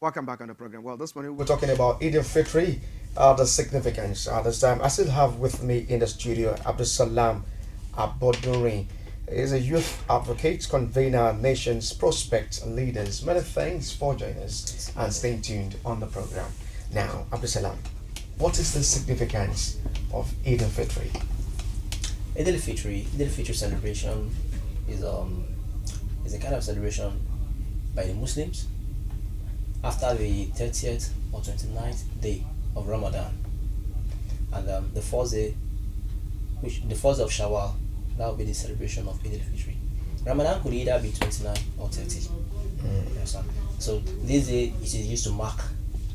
Welcome back on the program. Well, this morning we're talking about Eid-El-Fitr, the significance. This time, I still have with me in the studio Abdulsalam Abodunrin. He is a youth advocate, convener, nation's prospect leaders. Many thanks for joining us and staying tuned on the program. Now, Abdulsalam, what is the significance of Eid-El-Fitr? Eid-El-Fitr celebration is a kind of celebration by the Muslims after the 30th or 29th day of Ramadan, and the first day, the first of Shawwal, that will be the celebration of Eid-El-Fitr. Ramadan could either be 29 or 30. You understand? So this day it is used to mark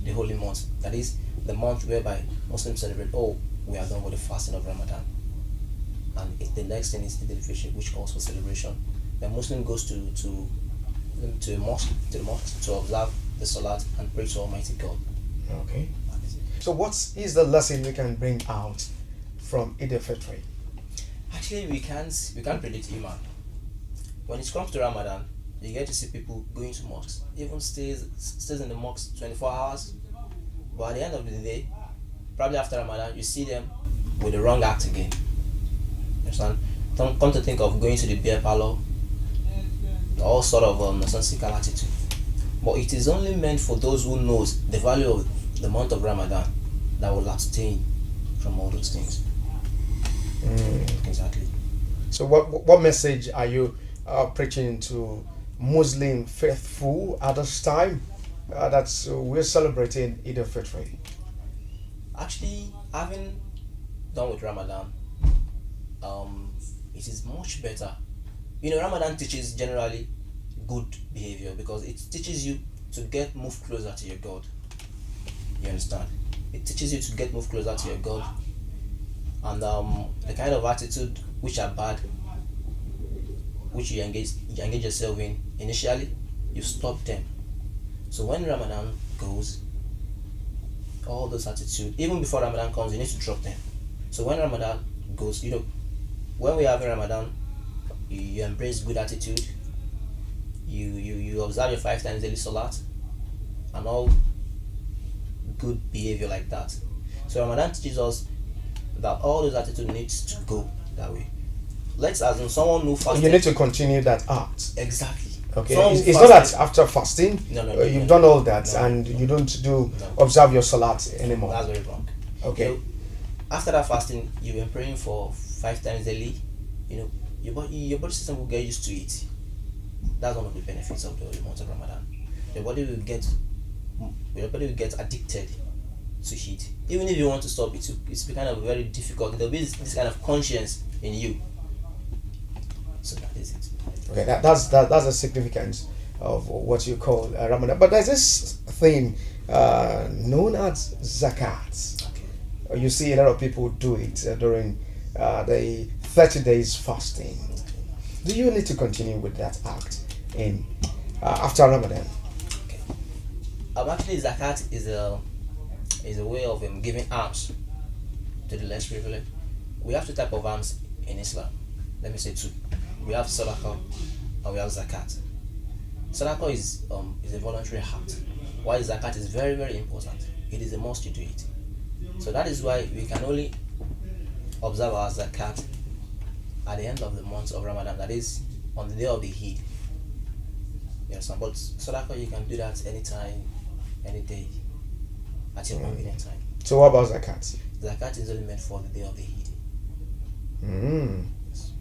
the holy month. That is the month whereby Muslims celebrate. Oh, we are done with the fasting of Ramadan, and the next thing is Eid-El-Fitr, which calls for celebration. The Muslim goes to the mosque to observe the Salat and pray to Almighty God. Okay. So what is the lesson we can bring out from Eid-El-Fitr? Actually, we can't predict Iman. When it comes to Ramadan, you get to see people going to mosques, even stays in the mosque 24 hours. But at the end of the day, probably after Ramadan, you see them with the wrong act again. You understand? Come to think of going to the beer parlor, all sort of nonsensical attitude. But it is only meant for those who knows the value of the month of Ramadan that will abstain from all those things. Exactly. So what message are you preaching to Muslim faithful at this time that we're celebrating Eid-el-Fitr? Actually, having done with Ramadan, it is much better. Ramadan teaches generally good behavior because it teaches you to move closer to your God. You understand? It teaches you to move closer to your God, and the kind of attitude which are bad, which you engage yourself in initially, you stop them. So when Ramadan goes, all those attitude, even before Ramadan comes, you need to drop them. So when Ramadan goes, when we have Ramadan, you embrace good attitude. You observe your 5 times daily salat and all good behavior like that. So Ramadan teaches us that all those attitude needs to go that way. Let's assume someone who fasted. You need to continue that act. Exactly. Okay. It's not that after fasting, you've done all that and you don't observe your salat anymore. That's very wrong. Okay. After that fasting, you've been praying for 5 times daily. Your body system will get used to it. That's one of the benefits of the holy month of Ramadan. Your body will get addicted to it. Even if you want to stop it, it's kind of very difficult. There'll be this kind of conscience in you. So that is it. Okay, that's the significance of what you call Ramadan. But there's this thing known as zakat. Okay. You see a lot of people do it during the 30 days fasting. Do you need to continue with that act in after Ramadan? Okay. Actually, zakat is a way of giving alms to the less privileged. We have 2 types of alms in Islam. Let me say 2. We have sadaqah and we have zakat. Sadaqah is a voluntary act, while zakat is very, very important. It is a must you do it. So that is why we can only observe our zakat at the end of the month of Ramadan, that is on the day of the Eid. Yes, but sadaqah you can do that anytime, any day, at your convenient time. So what about zakat? Zakat is only meant for the day of the Eid. Yes.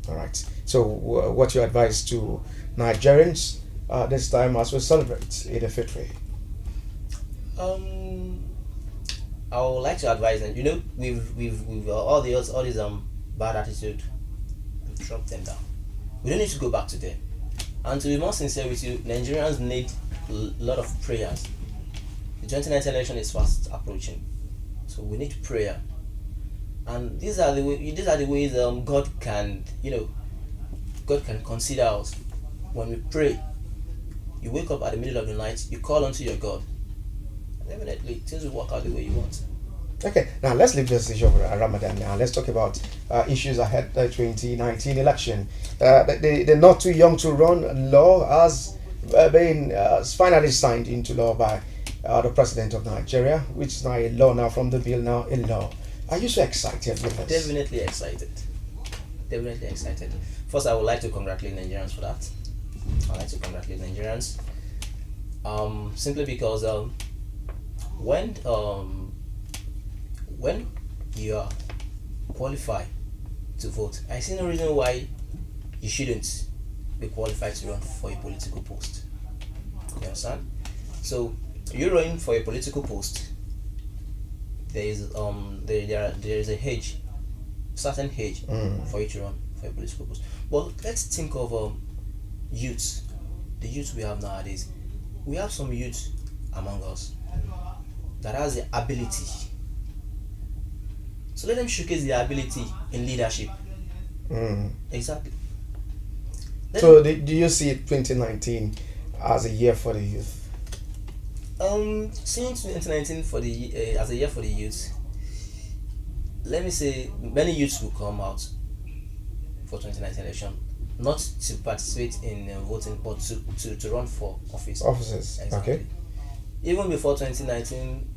All right. So what you advise to Nigerians this time as we celebrate Eid-el-Fitr? I would like to advise them. We've all these bad attitude, drop them down. We don't need to go back to them. And to be more sincere with you, Nigerians need a lot of prayers. The 2019 election is fast approaching, so we need prayer. And these are the ways God can consider us. When we pray, you wake up at the middle of the night, you call unto your God, and definitely things will work out the way you want. Okay, now let's leave this issue of Ramadan now. Let's talk about issues ahead the 2019 election. The Not Too Young to Run law has being finally signed into law by the president of Nigeria, which is now a law now from the bill now a law. Are you so excited with this? Definitely excited. Definitely excited. First, I would like to congratulate Nigerians for that. I like to congratulate Nigerians. Simply because when when you are qualified to vote, I see no reason why you shouldn't be qualified to run for a political post. You understand? So you're running for a political post. There is a age, certain age for you to run for a political post. But let's think of youths, the youth we have nowadays. We have some youth among us that has the ability. So let them showcase their ability in leadership. Exactly. So do you see 2019 as a year for the youth? Seeing 2019 for the as a year for the youth, let me say many youths will come out for 2019 election, not to participate in voting, but to run for office. Offices. Exactly. Okay. Even before 2019,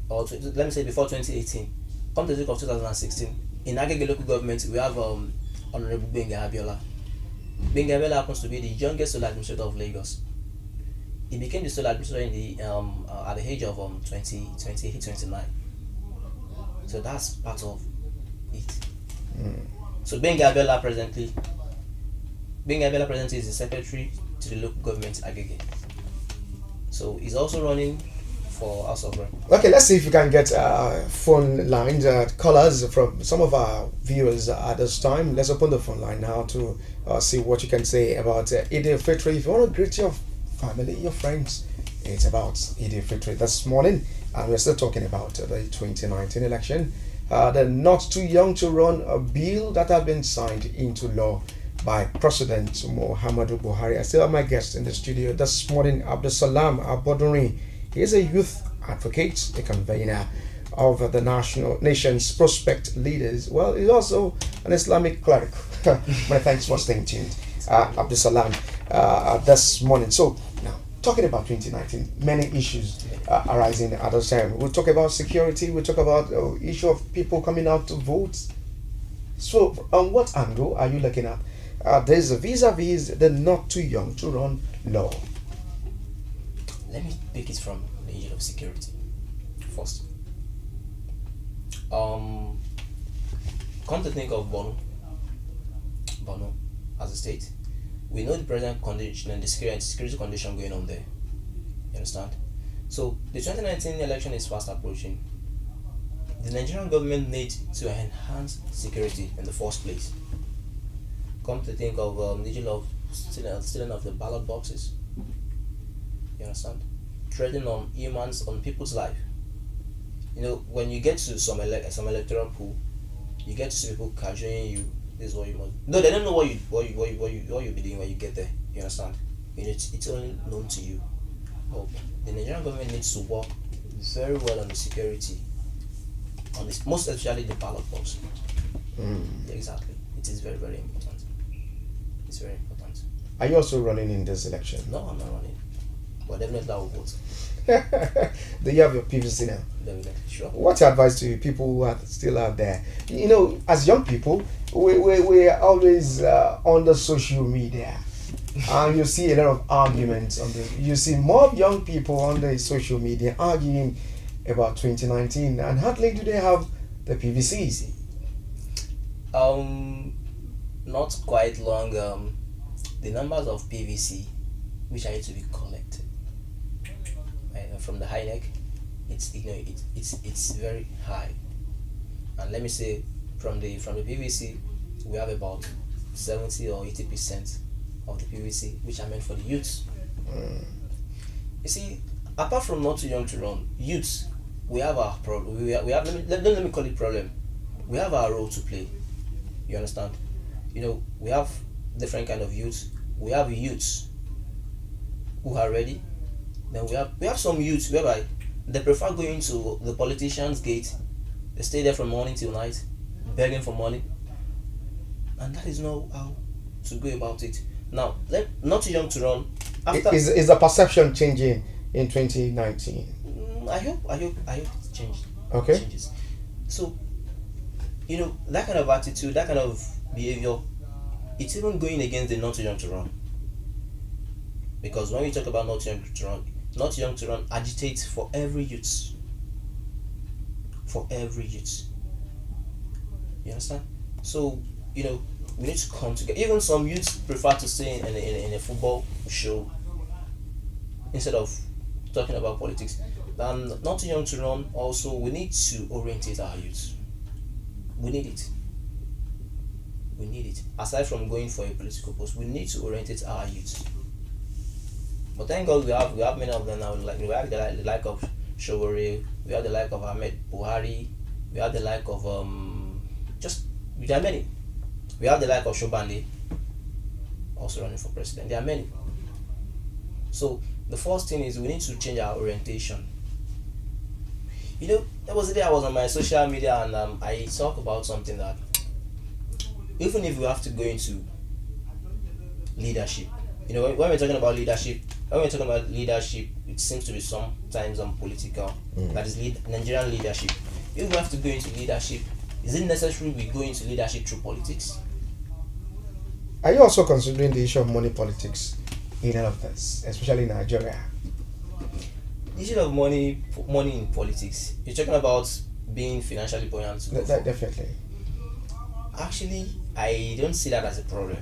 or let me say before 2018, come to think of 2016, in Agege local government, we have Honorable Benga Abiola. Benga Abiola happens to be the youngest sole administrator of Lagos. He became the sole administrator in the at the age of 29. So that's part of it. So Benga Abiola presently is the secretary to the local government Agege. So he's also running for House of Rep. Okay, let's see if we can get phone lines, callers from some of our viewers at this time. Let's open the phone line now to see what you can say about Eid-El-Fitr. If you want to greet your family, your friends, it's about Eid-El-Fitr this morning, and we're still talking about the 2019 election. The not too young to run a bill that have been signed into law by President Muhammadu Buhari. I still have my guest in the studio this morning, Abdulsalam Abodunrin. He is a youth advocate, a convener of the nation's prospect leaders. Well, he's also an Islamic cleric. My thanks for staying tuned, Abdulsalam, this morning. So now, talking about 2019, many issues arising at the time. We'll talk about security. We'll talk about the issue of people coming out to vote. So, on what angle are you looking at? There's a vis-a-vis the not too young to run law. Let me pick it from the issue of security first. Come to think of Borno as a state, we know the present condition and the security condition going on there. You understand? So the 2019 election is fast approaching. The Nigerian government needs to enhance security in the first place. Come to think of the issue of stealing of the ballot boxes. You understand? Treading on humans, on people's life. You know, when you get to some electoral pool, you get to see people casualing you. This is what you must. No, they don't know what you'll be doing when you get there. You understand? You know, it's only known to you. But the Nigerian government needs to work very well on the security, on this, most especially the ballot box. Exactly. It is very, very important. It's very important. Are you also running in this election? No, I'm not running. But definitely I will vote. Do you have your PVC now? Definitely, sure. What's your advice to people who are still out there? You know, as young people, we are always on the social media. And you see a lot of arguments you see more young people on the social media arguing about 2019, and hardly do they have the PVCs. Not quite long. The numbers of PVC which are yet to be collected from the HINEC, it's very high. And let me say, from the PVC, we have about 70 or 80% of the PVC which are meant for the youths. You see, apart from not too young to run, youths, we have our problem. We have let me call it problem. We have our role to play. You understand? You know, we have different kind of youths. We have youths who are ready. Then we have some youths whereby they prefer going to the politician's gate. They stay there from morning till night, begging for money, and that is not how to go about it. Now, not too young to run After Is the perception changing in 2019? I hope it changes. Okay. Changes. So that kind of attitude, that kind of behavior, it's even going against the not too young to run. Because when we talk about not young to run agitates for every youth, for every youth. You understand? So we need to come together. Even some youths prefer to stay in a football show instead of talking about politics. And not too young to run. Also, we need to orientate our youth. We need it. We need it. Aside from going for a political post, we need to orientate our youth. But thank God we have many of them now. Like we have the like of Showore, we have the like of Ahmed Buhari, we have the like of just there are many. We have the like of Shobande also running for president. There are many. So the first thing is we need to change our orientation. There was a day I was on my social media and I talk about something that even if we have to go into leadership, when we're talking about leadership, it seems to be sometimes political. That is Nigerian leadership. If we have to go into leadership, is it necessary we go into leadership through politics? Are you also considering the issue of money politics in all of this, especially in Nigeria? The issue of money in politics. You're talking about being financially buoyant. Definitely. Actually, I don't see that as a problem.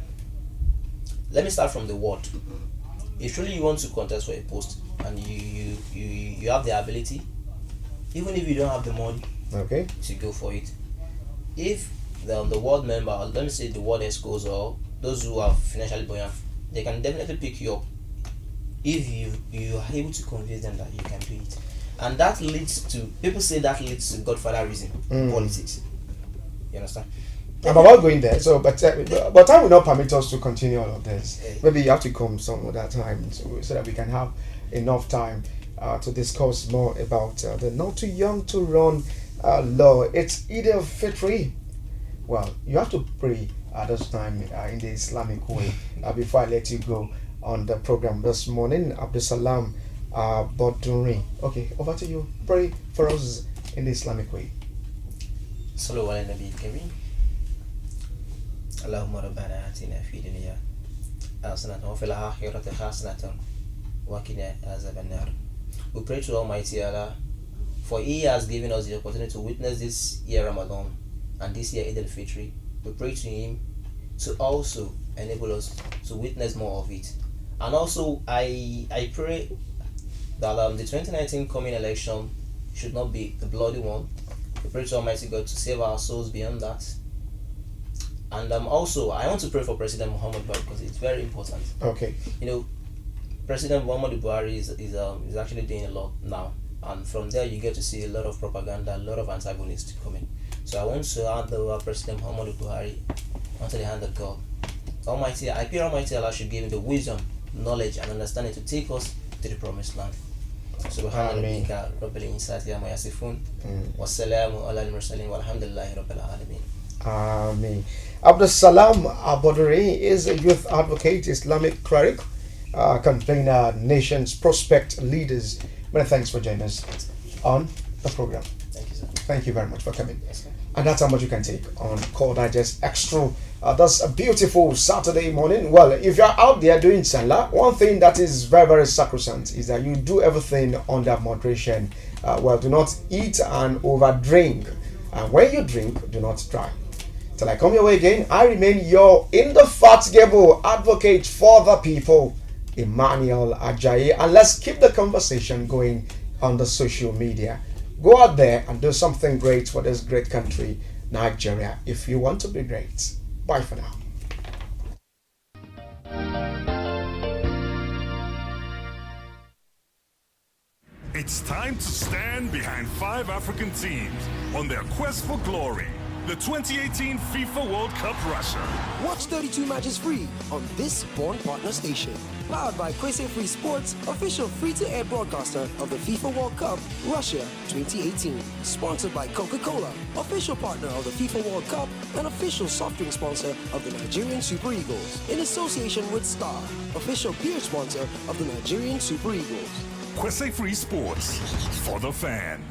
Let me start from the word. If truly you want to contest for a post and you have the ability, even if you don't have the money, okay, to go for it. If the ward member, or let me say the ward escorts or those who are financially buoyant, they can definitely pick you up if you are able to convince them that you can do it. And that leads to, people say that leads to godfatherism in politics. You understand? I'm about going there, so but time will not permit us to continue all of this. Maybe you have to come some other time so that we can have enough time to discuss more about the not too young to run law. It's Eid-El-Fitr. Well, you have to pray at this time in the Islamic way before I let you go on the program this morning. Abdulsalam, Abodunrin. Okay, over to you. Pray for us in the Islamic way. Sallu ala Nabi Kareem. Allahumma rabbana atina fi dunya hasanatan wa fil akhirati hasanatan wa qina azaban nar. We pray to Almighty Allah, for He has given us the opportunity to witness this year Ramadan and this year Eid-El-Fitr. We pray to Him to also enable us to witness more of it. And also, I pray that the 2019 coming election should not be a bloody one. We pray to Almighty God to save our souls beyond that. And also, I want to pray for President Muhammad Buhari because it's very important. Okay. President Muhammad Buhari is actually doing a lot now. And from there, you get to see a lot of propaganda, a lot of antagonists coming. So I want to hand over President Muhammad Buhari onto the hand of God. I pray Almighty Allah should give him the wisdom, knowledge, and understanding to take us to the promised land. Subhana rabbika rabbil izzati amma yasifun wa salamun ala al-mursalin walhamdulillahi rabbil alamin. Ameen. Abdulsalam Abodunrin is a youth advocate, Islamic cleric, campaigner, nation's prospect leaders. Many thanks for joining us on the program. Thank you, sir. Thank you very much for coming. Yes, sir. And that's how much you can take on Core Digest Extra. That's a beautiful Saturday morning. Well, if you're out there doing Salah, one thing that is very, very sacrosanct is that you do everything under moderation. Do not eat and overdrink. And when you drink, do not drive. Till I come your way again, I remain your indefatigable advocate for the people, Emmanuel Ajayi. And let's keep the conversation going on the social media. Go out there and do something great for this great country, Nigeria, if you want to be great. Bye for now. It's time to stand behind 5 African teams on their quest for glory. the 2018 FIFA World Cup Russia. Watch 32 matches free on this Born Partner station. Powered by Kwese Free Sports, official free-to-air broadcaster of the FIFA World Cup Russia 2018. Sponsored by Coca-Cola, official partner of the FIFA World Cup and official soft drink sponsor of the Nigerian Super Eagles. In association with Star, official beer sponsor of the Nigerian Super Eagles. Kwese Free Sports, for the fan.